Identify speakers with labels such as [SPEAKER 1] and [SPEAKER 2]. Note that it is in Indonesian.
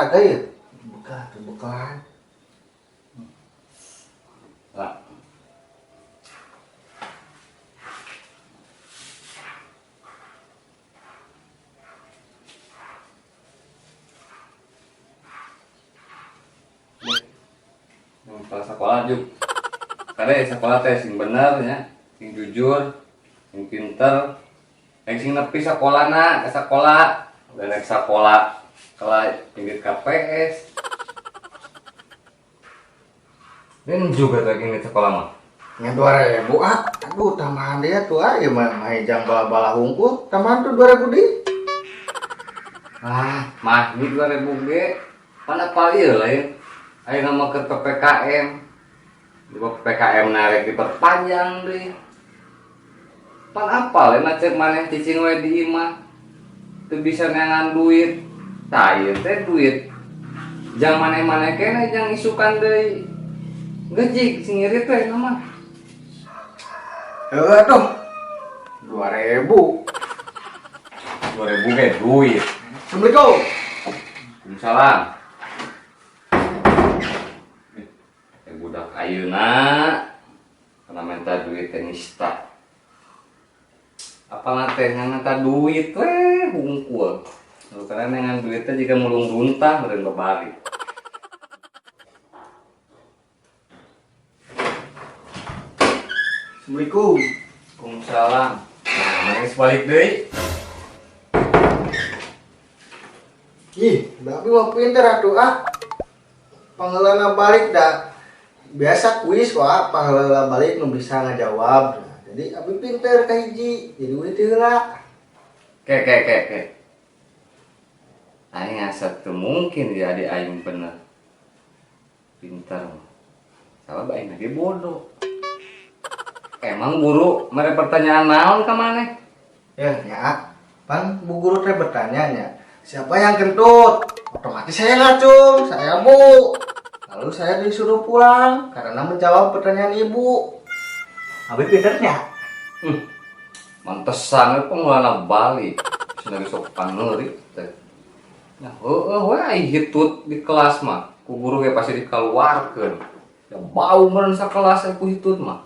[SPEAKER 1] ada ya? Bukan.
[SPEAKER 2] Lah. Pas sekolah juk. Karena sekolah teh sing bener nya, sing jujur, sing pinter. Sing nepi sakolana, ke sekolah, udah naik sekolah kelas pinggir KPS. Ini juga lagi di sekolah mah.
[SPEAKER 1] Yang 2000 aduh tambahan dia tuh ya main jang bala-bala hungkul, tambahan tuh 2000 di.
[SPEAKER 2] Mah ini 2000 ge. Pan apa ieu lain? Ayo nama ke PPKM. Di PPKM narek diperpanjang deh. Pan apa lain cek maneh cicing we di imah. Teu bisa ngangan duit. Tah ieu teh duit. Jang maneh-maneh kene jang isukan deui. Gejik sing irit teh nama.
[SPEAKER 1] Tuh 2000.
[SPEAKER 2] 2000 ge duit.
[SPEAKER 1] Assalamualaikum.
[SPEAKER 2] Waalaikumsalam. Budak ayeuna kana minta duit teh nista. Apalna teh minta duit we hungkul. Karena dengan duitnya jika mulung runtah meureun babari.
[SPEAKER 1] Assalamualaikum.
[SPEAKER 2] Waalaikumsalam. Nah, mangis balik deui.
[SPEAKER 1] Ih, tapi mau pinter atuh Pangelana balik dah. Biasa kuis pangelana balik nu bisa ngajawab. Nah, jadi abi pinter ka hiji, jadi duit heula.
[SPEAKER 2] Ke. Aing asa teu mungkin jadi aing bener. Pinter. Sabab aing lagi bodoh. Emang guru mere pertanyaan naon ka maneh?
[SPEAKER 1] Ya, pan bu guru teh bertanya, siapa yang kentut? Otomatis saya ngacung, saya bu. Lalu saya disuruh pulang karena menjawab pertanyaan ibu. Abi pinternya.
[SPEAKER 2] Mantesan pengelola balik. Sudah sok paneurik teh. Nah, we ai hitut di kelas mah. Ku guru ge pasti dikeluarkeun. Ya bau meureun sakelas ku hitut mah.